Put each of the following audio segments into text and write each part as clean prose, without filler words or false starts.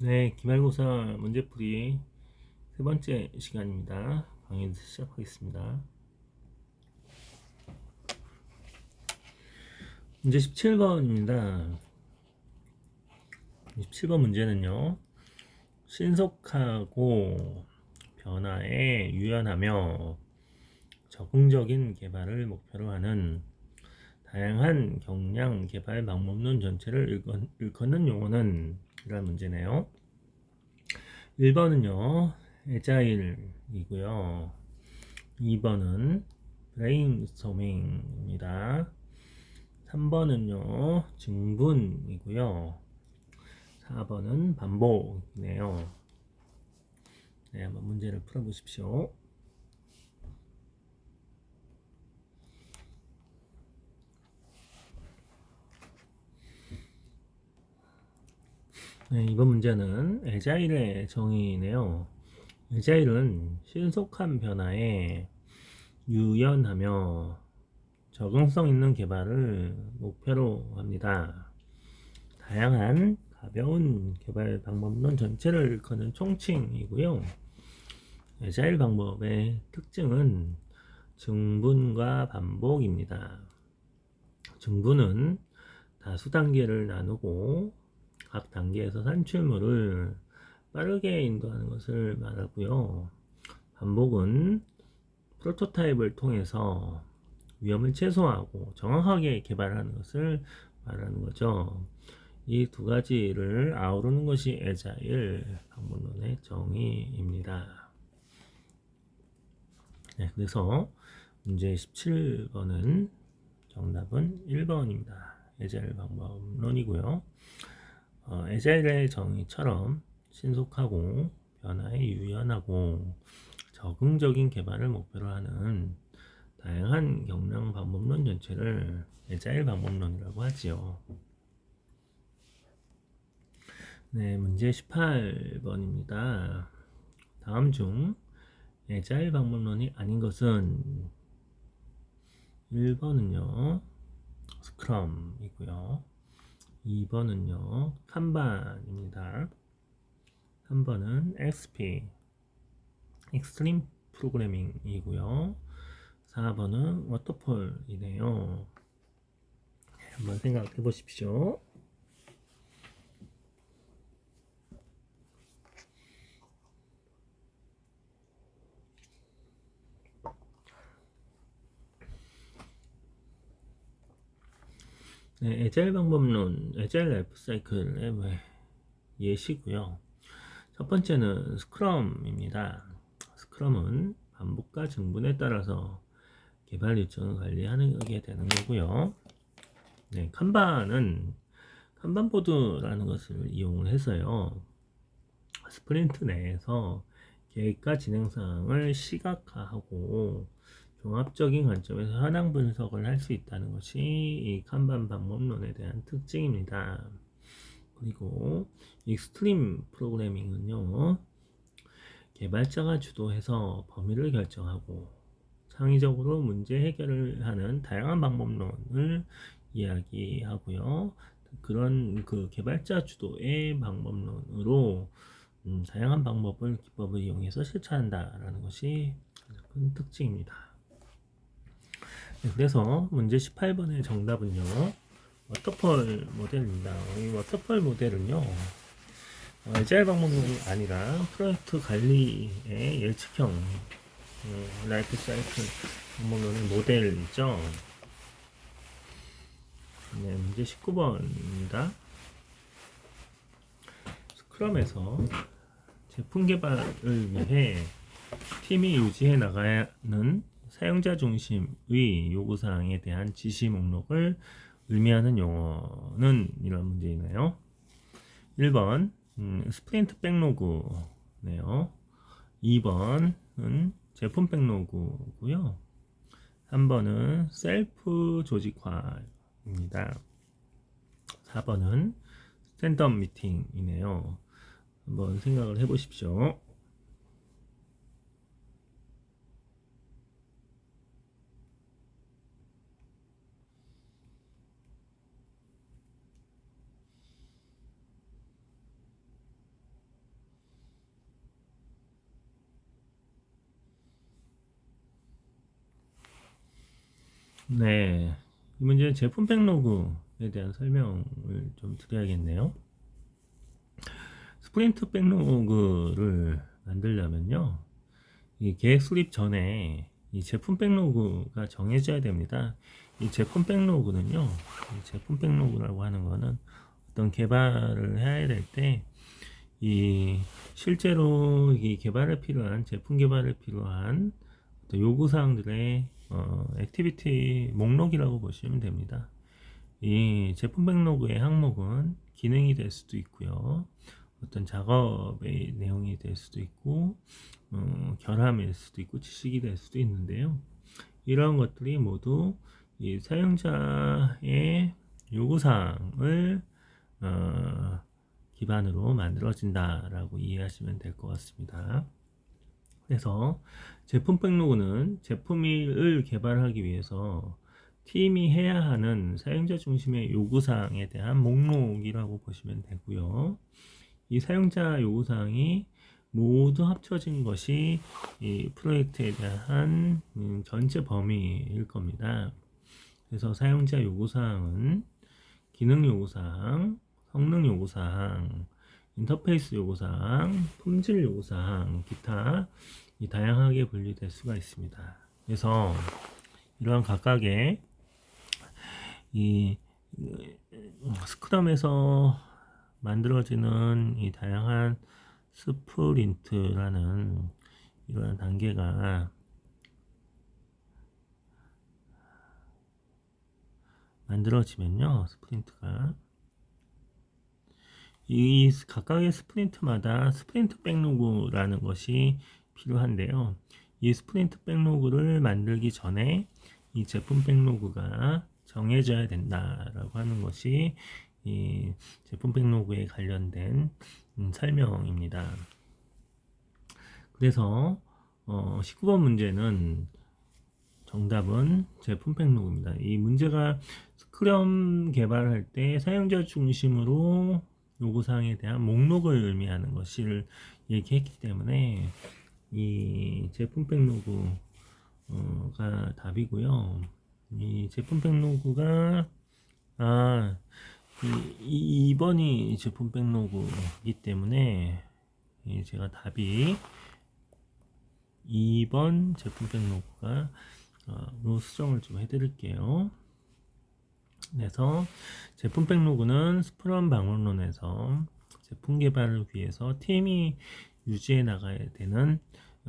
네, 기말고사 문제풀이 세 번째 시간입니다. 강의 시작하겠습니다. 문제 17번입니다. 17번 문제는요. 신속하고 변화에 유연하며 적응적인 개발을 목표로 하는 다양한 경량 개발 방법론 전체를 일컫는 용어는 이런 문제네요. 1번은요. 에자일이고요. 2번은 브레인스토밍입니다. 3번은요, 증분이고요. 4번은 반복이네요. 네, 한번 문제를 풀어보십시오. 네, 이번 문제는 에자일의 정의네요. 에자일은 신속한 변화에 유연하며 적응성 있는 개발을 목표로 합니다. 다양한 가벼운 개발 방법론 전체를 일컫는 총칭이고요. 에자일 방법의 특징은 증분과 반복입니다. 증분은 다수 단계를 나누고 각 단계에서 산출물을 빠르게 인도하는 것을 말하고요. 반복은 프로토타입을 통해서 위험을 최소화하고 정확하게 개발하는 것을 말하는 거죠. 이 두 가지를 아우르는 것이 에자일 방법론의 정의입니다. 네, 그래서 문제 17번은 정답은 1번입니다. 에자일 방법론이고요. 에자일의 정의처럼 신속하고 변화에 유연하고 적응적인 개발을 목표로 하는 다양한 경량 방법론 전체를 에자일 방법론이라고 하지요. 네, 문제 18번입니다. 다음 중 에자일 방법론이 아닌 것은 1번은요 스크럼이고요, 2번은요 칸반입니다, 3번은 XP 익스트림 프로그래밍이고요, 4번은 워터폴이네요. 한번 생각해 보십시오. 네, 에자일 방법론, 에자일 라이프 사이클의 예시고요. 첫 번째는 스크럼입니다. 스크럼은 반복과 증분에 따라서 개발 일정을 관리하게 되는 거고요. 네, 칸반은 칸반보드라는 것을 이용을 해서요. 스프린트 내에서 계획과 진행 사항을 시각화하고 종합적인 관점에서 현황 분석을 할 수 있다는 것이 이 칸반 방법론에 대한 특징입니다. 그리고 익스트림 프로그래밍은요, 개발자가 주도해서 범위를 결정하고 창의적으로 문제 해결을 하는 다양한 방법론을 이야기하고요. 그런 그 개발자 주도의 방법론으로 다양한 기법을 이용해서 실천한다라는 것이 큰 특징입니다. 네, 그래서 문제 18번의 정답은요, 워터폴 모델입니다. 이 워터폴 모델은요, 에자일 방법론이 아니라 프로젝트 관리의 예측형 라이프 사이클 방법론의 모델이죠. 네, 문제 19번입니다. 스크럼에서 제품 개발을 위해 팀이 유지해 나가는 사용자 중심의 요구사항에 대한 지시 목록을 의미하는 용어는 이런 문제이네요. 1번 스프린트 백로그네요. 2번은 제품 백로그고요. 3번은 셀프 조직화입니다. 4번은 스탠드업 미팅이네요. 한번 생각을 해보십시오. 네, 이 문제는 제품 백로그에 대한 설명을 좀 드려야겠네요. 스프린트 백로그를 만들려면요, 이 계획 수립 전에 이 제품 백로그가 정해져야 됩니다. 이 제품 백로그는요, 이 제품 백로그라고 하는 거는 어떤 개발을 해야 될 때, 이 실제로 이 개발에 필요한 제품 개발에 필요한 어떤 요구 사항들의 액티비티 목록이라고 보시면 됩니다. 이 제품 백로그의 항목은 기능이 될 수도 있고요. 어떤 작업의 내용이 될 수도 있고, 결함일 수도 있고, 지식이 될 수도 있는데요. 이러한 것들이 모두 이 사용자의 요구사항을 기반으로 만들어진다라고 이해하시면 될 것 같습니다. 그래서 제품 백로그는 제품을 개발하기 위해서 팀이 해야 하는 사용자 중심의 요구사항에 대한 목록이라고 보시면 되고요. 이 사용자 요구사항이 모두 합쳐진 것이 이 프로젝트에 대한 전체 범위일 겁니다. 그래서 사용자 요구사항은 기능 요구사항, 성능 요구사항, 인터페이스 요구사항, 품질 요구사항, 기타 다양하게 분류될 수가 있습니다. 그래서 이러한 각각의 이 스크럼에서 만들어지는 이 다양한 스프린트라는 이러한 단계가 만들어지면요, 스프린트가 이 각각의 스프린트마다 스프린트 백로그라는 것이 필요한데요. 이 스프린트 백로그를 만들기 전에 이 제품 백로그가 정해져야 된다라고 하는 것이 이 제품 백로그에 관련된 설명입니다. 그래서 19번 문제는 정답은 제품 백로그입니다. 이 문제가 스크럼 개발할 때 사용자 중심으로 요구사항에 대한 목록을 의미하는 것을 얘기했기 때문에 이 제품 백로그가 답이고요. 이 제품 백로그가 2번이 제품 백로그이기 때문에 제가 답이 2번 제품 백로그가 로 수정을 좀 해드릴게요. 그래서 제품 백로그는 스크럼 방법론에서 제품 개발을 위해서 팀이 유지해 나가야 되는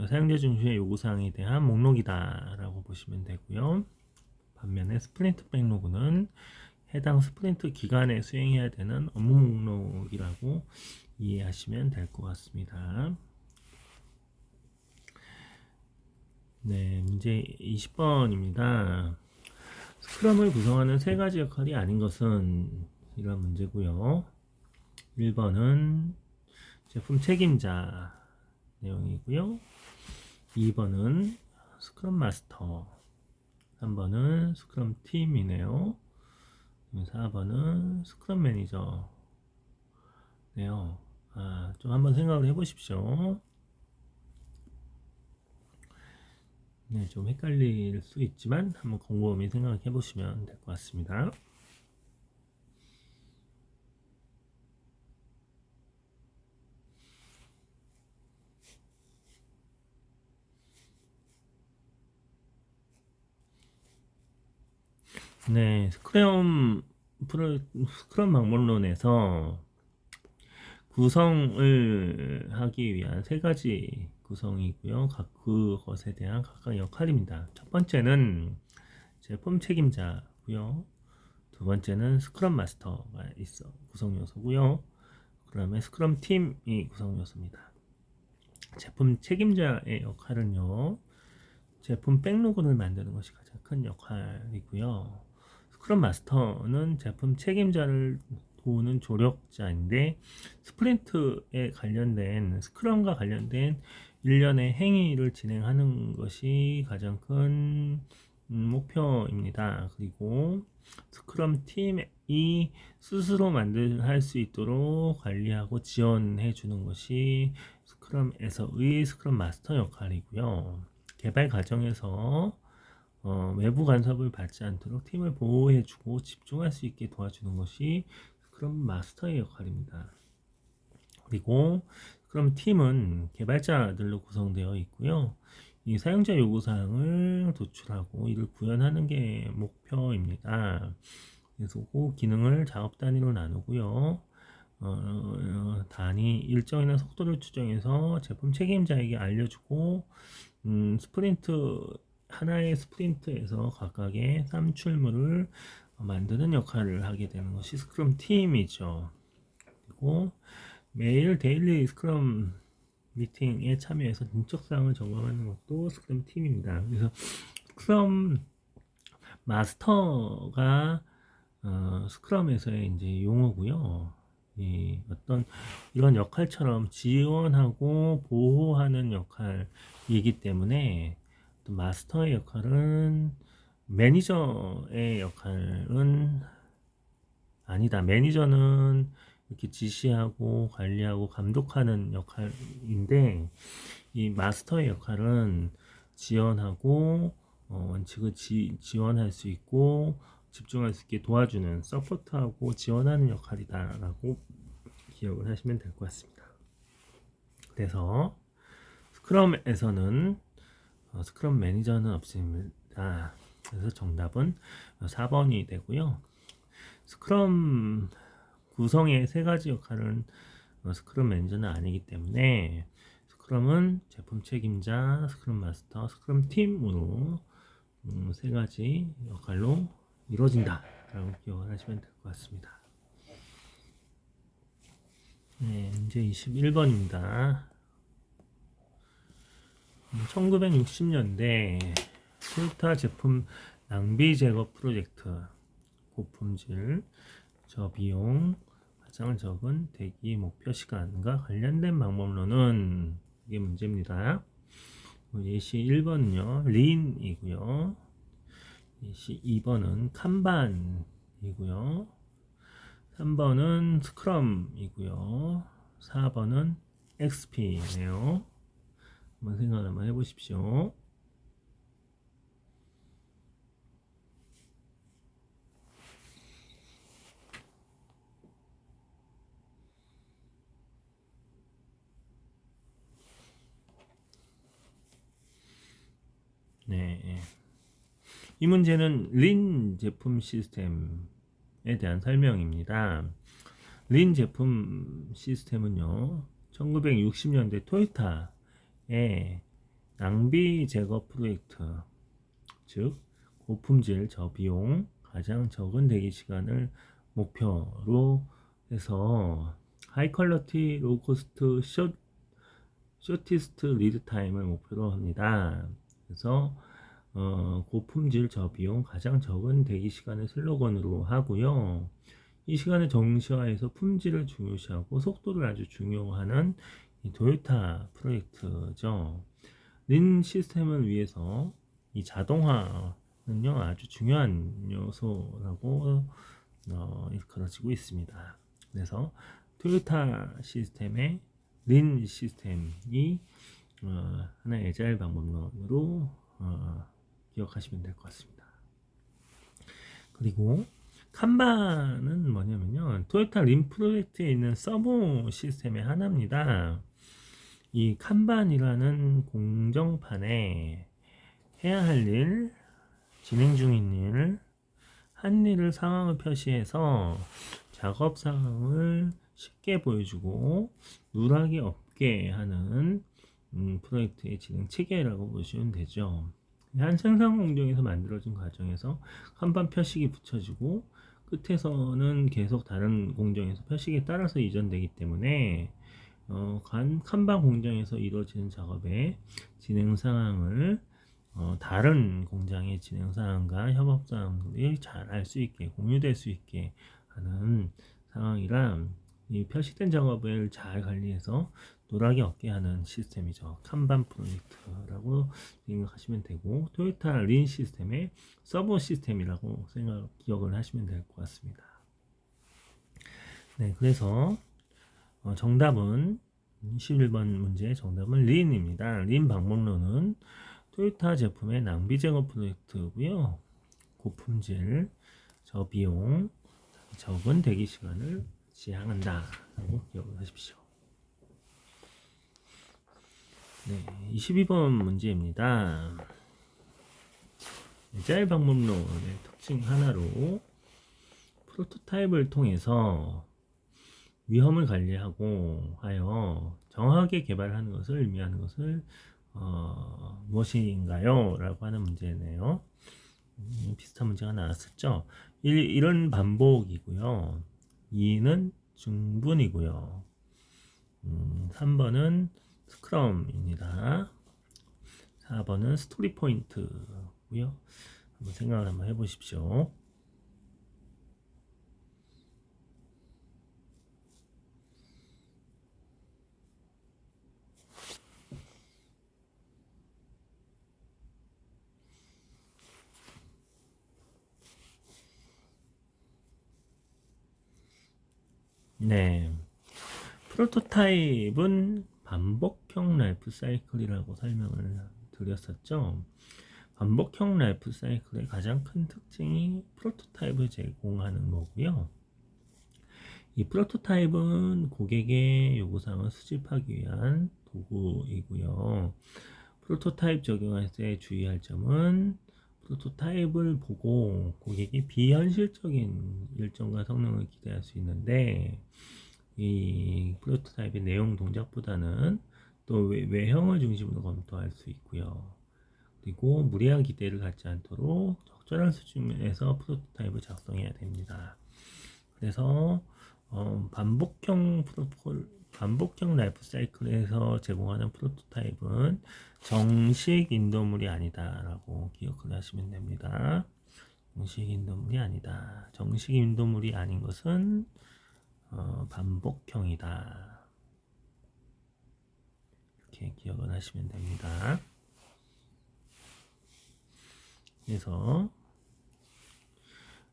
사용자 중심의 요구사항에 대한 목록이다 라고 보시면 되고요. 반면에 스프린트 백로그는 해당 스프린트 기간에 수행해야 되는 업무 목록이라고 이해하시면 될 것 같습니다. 네, 문제 20번입니다. 스크럼을 구성하는 세 가지 역할이 아닌 것은 이런 문제고요. 1번은 제품 책임자 내용이고요. 2번은 스크럼 마스터, 3번은 스크럼 팀이네요. 4번은 스크럼 매니저네요. 좀 한번 생각을 해보십시오. 네, 좀 헷갈릴 수 있지만 한번 곰곰이 생각해 보시면 될 것 같습니다. 네, 스크럼 방법론에서 구성을 하기 위한 세 가지 구성이고요. 각 그것에 대한 각각 역할입니다. 첫 번째는 제품 책임자고요. 두 번째는 스크럼 마스터가 있어 구성 요소고요. 그다음에 스크럼 팀이 구성 요소입니다. 제품 책임자의 역할은요, 제품 백로그를 만드는 것이 가장 큰 역할이고요. 스크럼 마스터는 제품 책임자를 도우는 조력자인데, 스프린트에 관련된 스크럼과 관련된 일련의 행위를 진행하는 것이 가장 큰 목표입니다. 그리고 스크럼 팀이 스스로 할 수 있도록 관리하고 지원해 주는 것이 스크럼에서의 스크럼 마스터 역할이고요. 개발 과정에서 외부 간섭을 받지 않도록 팀을 보호해주고 집중할 수 있게 도와주는 것이 스크럼 마스터의 역할입니다. 그리고 스크럼 팀은 개발자들로 구성되어 있고요. 이 사용자 요구사항을 도출하고 이를 구현하는 게 목표입니다. 그래서 그 기능을 작업 단위로 나누고요. 단위 일정이나 속도를 추정해서 제품 책임자에게 알려주고 스프린트 하나의 스프린트에서 각각의 산출물을 만드는 역할을 하게 되는 것이 스크럼 팀이죠. 그리고 매일 데일리 스크럼 미팅에 참여해서 진척 사항을 점검하는 것도 스크럼 팀입니다. 그래서 스크럼 마스터가 스크럼에서의 이제 용어고요. 이 어떤 이런 역할처럼 지원하고 보호하는 역할이기 때문에 또 마스터의 역할은 매니저의 역할은 아니다. 매니저는 이렇게 지시하고 관리하고 감독하는 역할인데 이 마스터의 역할은 지원하고 원칙을 지원할 수 있고 집중할 수 있게 도와주는 서포트하고 지원하는 역할이다라고 기억을 하시면 될 것 같습니다. 그래서 스크럼에서는 스크럼 매니저는 없습니다. 그래서 정답은 4번이 되고요. 스크럼 구성의 세 가지 역할은 스크럼 매니저는 아니기 때문에 스크럼은 제품 책임자, 스크럼 마스터, 스크럼 팀으로 세 가지 역할로 이루어진다 라고 기억을 하시면 될 것 같습니다. 네, 이제 21번입니다. 1960년대 토요타 제품 낭비 제거 프로젝트, 고품질, 저비용, 가장 적은 대기 목표 시간과 관련된 방법론은 이게 문제입니다. 예시 1번은요 린이고요, 예시 2번은 칸반이고요, 3번은 스크럼이고요, 4번은 XP네요. 한번 생각 한번 해보십시오. 네, 이 문제는 린 제품 시스템에 대한 설명입니다. 린 제품 시스템은요 1960년대 토요타의 낭비 제거 프로젝트, 즉 고품질 저비용 가장 적은 대기 시간을 목표로 해서 하이 퀄러티 로우 코스트 쇼티스트 리드 타임을 목표로 합니다. 그래서 고품질 저비용 가장 적은 대기 시간을 슬로건으로 하고요. 이 시간을 정시화해서 품질을 중요시하고 속도를 아주 중요하는 이 토요타 프로젝트죠. 린 시스템을 위해서 이 자동화는요 아주 중요한 요소라고 그려지고 있습니다. 그래서 토요타 시스템의 린 시스템이 하나의 애자일 방법론으로 기억하시면 될 것 같습니다. 그리고 칸반은 뭐냐면요 토요타 린 프로젝트에 있는 서버 시스템의 하나입니다. 이 칸반이라는 공정판에 해야 할 일, 진행 중인 일, 한 일을 상황을 표시해서 작업 상황을 쉽게 보여주고 누락이 없게 하는 프로젝트의 진행 체계라고 보시면 되죠. 한 생산 공정에서 만들어진 과정에서 칸반 표식이 붙여지고 끝에서는 계속 다른 공정에서 표식에 따라서 이전되기 때문에 칸반 공정에서 이루어지는 작업의 진행 상황을 다른 공장의 진행 상황과 협업 상황들이 잘 알 수 있게 공유될 수 있게 하는 상황이라 이 표시된 작업을 잘 관리해서 누락이 없게 하는 시스템이죠. 칸반 프로젝트라고 생각하시면 되고 토요타 린 시스템의 서버 시스템이라고 기억을 하시면 될 것 같습니다. 네, 그래서 정답은 21번 문제의 정답은 린입니다. 린 방법론은 토요타 제품의 낭비 제거 프로젝트고요. 고품질, 저비용, 적은 대기 시간을 지향한다 라고 기억을 하십시오. 네, 22번 문제입니다. 에자일 방법론의 특징 하나로 프로토타입을 통해서 위험을 관리하고 하여 정확하게 개발하는 것을 의미하는 것을 무엇인가요? 라고 하는 문제네요. 비슷한 문제가 나왔었죠. 이런 반복이고요. 2는 중분이고요. 3번은 스크럼입니다. 4번은 스토리 포인트고요. 한번 생각을 한번 해보십시오. 네, 프로토타입은 반복형 라이프 사이클이라고 설명을 드렸었죠. 반복형 라이프 사이클의 가장 큰 특징이 프로토타입을 제공하는 거고요. 이 프로토타입은 고객의 요구사항을 수집하기 위한 도구이고요. 프로토타입 적용할 때 주의할 점은 프로토타입을 보고 고객이 비현실적인 일정과 성능을 기대할 수 있는데 이 프로토타입의 내용 동작보다는 또 외형을 중심으로 검토할 수 있고요. 그리고 무리한 기대를 갖지 않도록 적절한 수준에서 프로토타입을 작성해야 됩니다. 그래서 반복형 라이프 사이클에서 제공하는 프로토타입은 정식 인도물이 아니다라고 기억을 하시면 됩니다. 정식 인도물이 아니다. 정식 인도물이 아닌 것은 반복형이다. 이렇게 기억을 하시면 됩니다. 그래서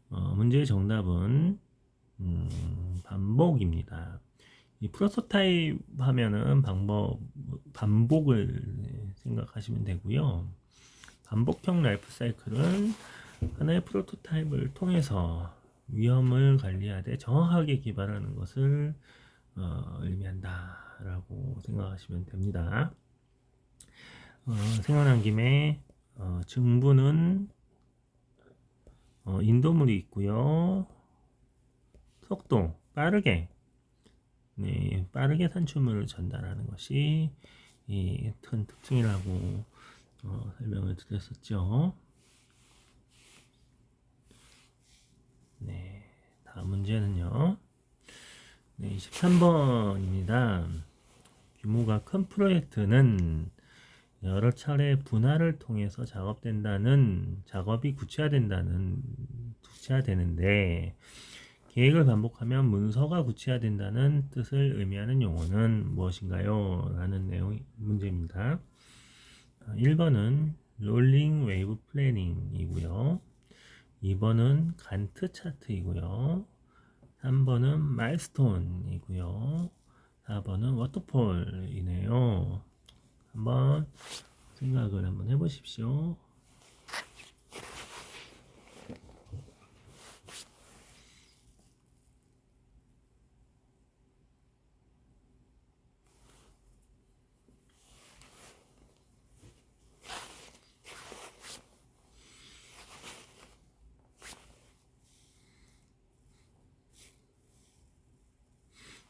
문제의 정답은 반복입니다. 이 프로토타입 하면은 반복을 생각하시면 되고요. 반복형 라이프 사이클은 하나의 프로토타입을 통해서 위험을 관리하되 정확하게 개발하는 것을 의미한다 라고 생각하시면 됩니다. 생각난 김에 증부는 인도물이 있고요. 속도 빠르게 빠르게 산출물을 전달하는 것이 이 큰 특징이라고 설명을 드렸었죠. 네, 다음 문제는요. 네, 23번입니다. 규모가 큰 프로젝트는 여러 차례 분할을 통해서 작업이 구체화되는데 계획을 반복하면 문서가 구체화된다는 뜻을 의미하는 용어는 무엇인가요? 라는 내용 문제입니다. 1번은 롤링 웨이브 플래닝이고요. 2번은 간트 차트이고요. 3번은 마일스톤이고요. 4번은 워터폴이네요. 한번 생각을 한번 해보십시오.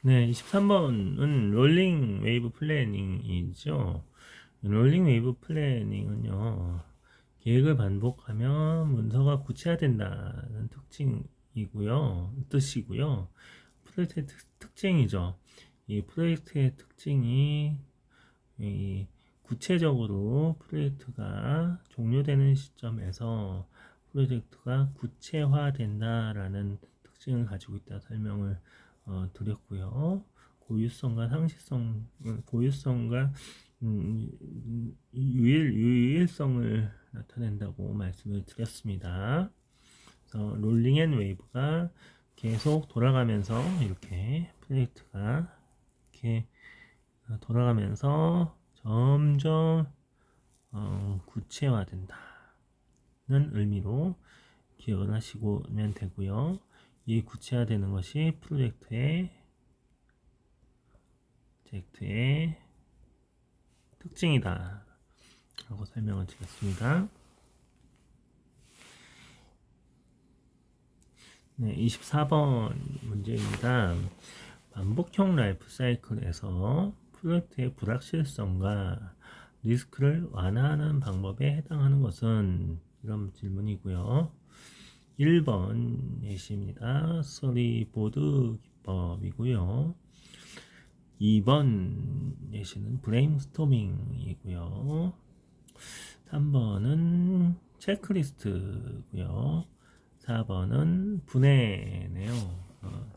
네, 23번은 롤링 웨이브 플래닝이죠. 롤링 웨이브 플래닝은요, 계획을 반복하면 문서가 구체화된다는 뜻이고요. 프로젝트의 특징이죠. 이 프로젝트의 특징이 구체적으로 프로젝트가 종료되는 시점에서 프로젝트가 구체화된다라는 특징을 가지고 있다 설명을 드렸고요. 고유성과 유일성을 나타낸다고 말씀을 드렸습니다. 그래서 롤링 앤 웨이브가 계속 돌아가면서 이렇게 프로젝트가 이렇게 돌아가면서 점점 구체화된다는 의미로 기억을 하시면 되고요. 이 구체화되는 것이 프로젝트의 특징이다 라고 설명을 드렸습니다. 네, 24번 문제입니다. 반복형 라이프 사이클에서 프로젝트의 불확실성과 리스크를 완화하는 방법에 해당하는 것은? 이런 질문이고요. 1번 예시입니다. 스토리보드 기법이고요. 2번 예시는 브레인스토밍이고요. 3번은 체크리스트고요. 4번은 분해네요.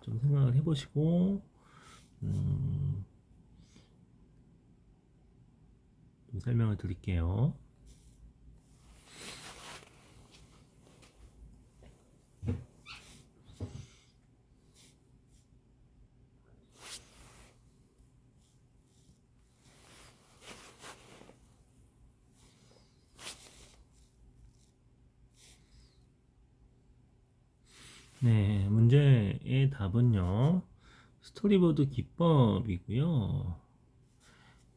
좀 생각을 해보시고 좀 설명을 드릴게요. 네, 문제의 답은요. 스토리보드 기법이고요.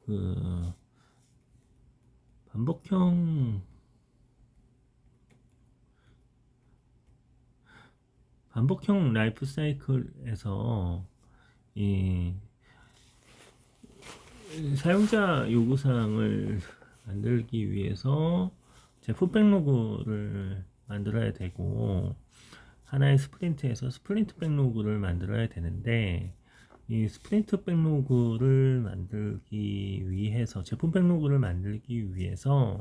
그 반복형 라이프 사이클에서 이 사용자 요구사항을 만들기 위해서 제품 백로그를 만들어야 되고, 하나의 스프린트에서 스프린트 백로그를 만들어야 되는데, 이 스프린트 백로그를 만들기 위해서, 제품 백로그를 만들기 위해서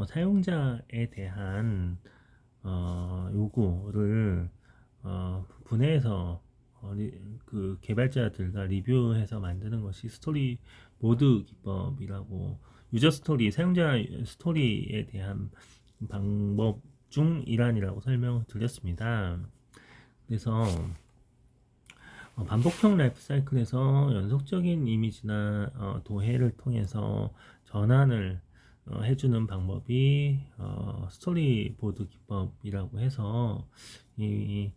사용자에 대한 요구를 분해해서 그 개발자들과 리뷰해서 만드는 것이 스토리보드 기법이라고, 유저 스토리, 사용자 스토리에 대한 방법 중 일환이라고 설명을 드렸습니다. 그래서 반복형 라이프 사이클에서 연속적인 이미지나 도해를 통해서 전환을 해주는 방법이 스토리보드 기법이라고 해서 그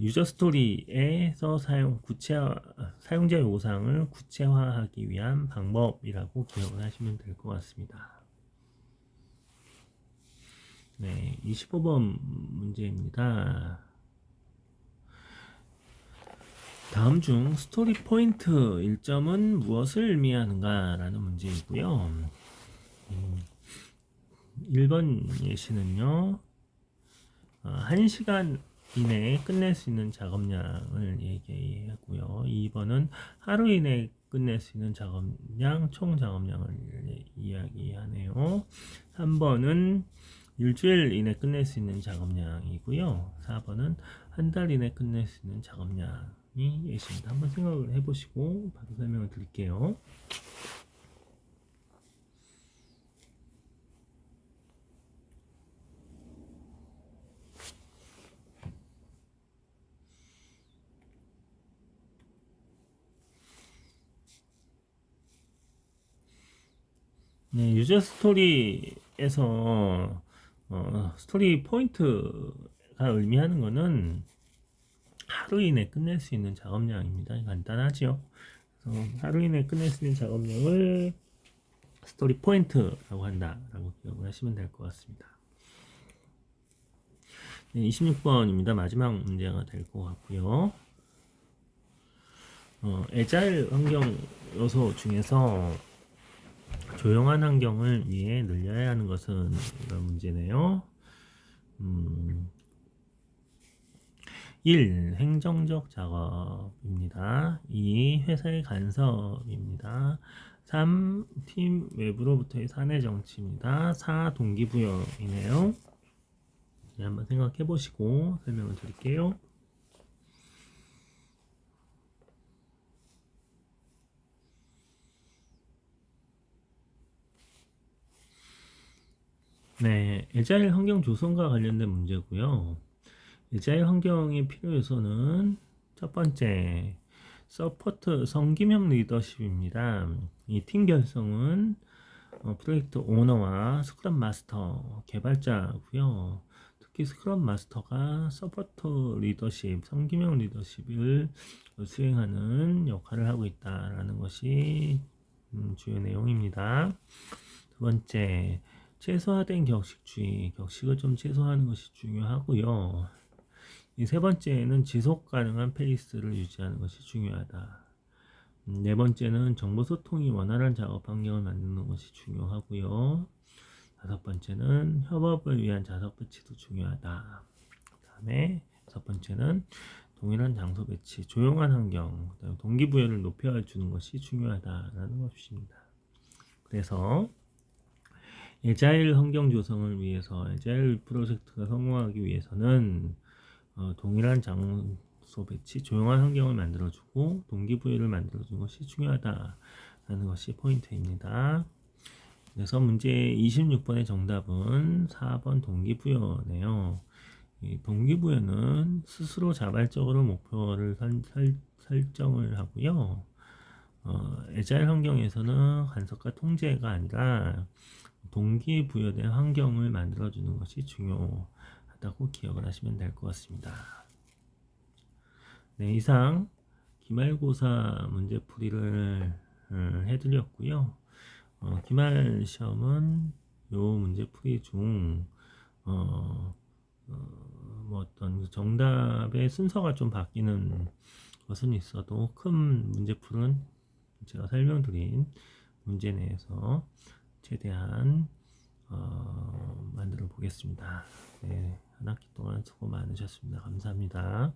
유저 스토리에서 사용자 요구사항을 구체화하기 위한 방법이라고 기억을 하시면 될 것 같습니다. 네, 25번 문제입니다. 다음 중 스토리 포인트 1점은 무엇을 의미하는가 라는 문제이고요. 1번 예시는요, 1시간 이내에 끝낼 수 있는 작업량을 얘기하고요. 2번은 하루 이내에 끝낼 수 있는 작업량, 총 작업량을 이야기하네요. 3번은 일주일 이내 끝낼 수 있는 작업량이고요. 4번은 한 달 이내 끝낼 수 있는 작업량이 예시입니다. 한번 생각을 해보시고 바로 설명을 드릴게요. 네, 유저 스토리에서 스토리 포인트가 의미하는 것은 하루 이내 끝낼 수 있는 작업량입니다. 간단하죠. 그래서 하루 이내 끝낼 수 있는 작업량을 스토리 포인트라고 한다라고 기억을 하시면 될 것 같습니다. 네, 26번입니다. 마지막 문제가 될 것 같고요. 애자일 환경 요소 중에서 조용한 환경을 위해 늘려야 하는 것은? 이런 문제네요. 1. 행정적 작업입니다. 2. 회사의 간섭입니다. 3. 팀 외부로부터의 사내 정치입니다. 4. 동기부여이네요. 네, 한번 생각해 보시고 설명을 드릴게요. 네, 애자일 환경 조성과 관련된 문제고요. 애자일 환경의 필요 요소는 첫 번째, 서포트 성김형 리더십입니다. 이 팀 결성은 프로젝트 오너와 스크럼 마스터 개발자고요. 특히 스크럼 마스터가 서포트 리더십, 성김형 리더십을 수행하는 역할을 하고 있다라는 것이 주요 내용입니다. 두 번째, 최소화된 격식주의, 격식을 좀 최소화하는 것이 중요하고요. 이 세 번째는 지속 가능한 페이스를 유지하는 것이 중요하다. 네 번째는 정보 소통이 원활한 작업 환경을 만드는 것이 중요하고요. 다섯 번째는 협업을 위한 좌석 배치도 중요하다. 그 다음에 여섯 번째는 동일한 장소 배치, 조용한 환경, 그다음에 동기부여를 높여주는 것이 중요하다라는 것입니다. 그래서 에자일 환경 조성을 위해서, 에자일 프로젝트가 성공하기 위해서는 동일한 장소 배치, 조용한 환경을 만들어주고 동기부여를 만들어주는 것이 중요하다라는 것이 포인트입니다. 그래서 문제 26번의 정답은 4번 동기부여네요. 이 동기부여는 스스로 자발적으로 목표를 설정을 하고요. 에자일 환경에서는 간섭과 통제가 아니라 동기부여된 환경을 만들어주는 것이 중요하다고 기억을 하시면 될 것 같습니다. 네, 이상 기말고사 문제풀이를 해드렸고요. 기말 시험은 요 문제풀이 중 뭐 어떤 정답의 순서가 좀 바뀌는 것은 있어도 큰 문제풀은 제가 설명드린 문제 내에서 최대한 만들어 보겠습니다. 네, 한 학기 동안 수고 많으셨습니다. 감사합니다.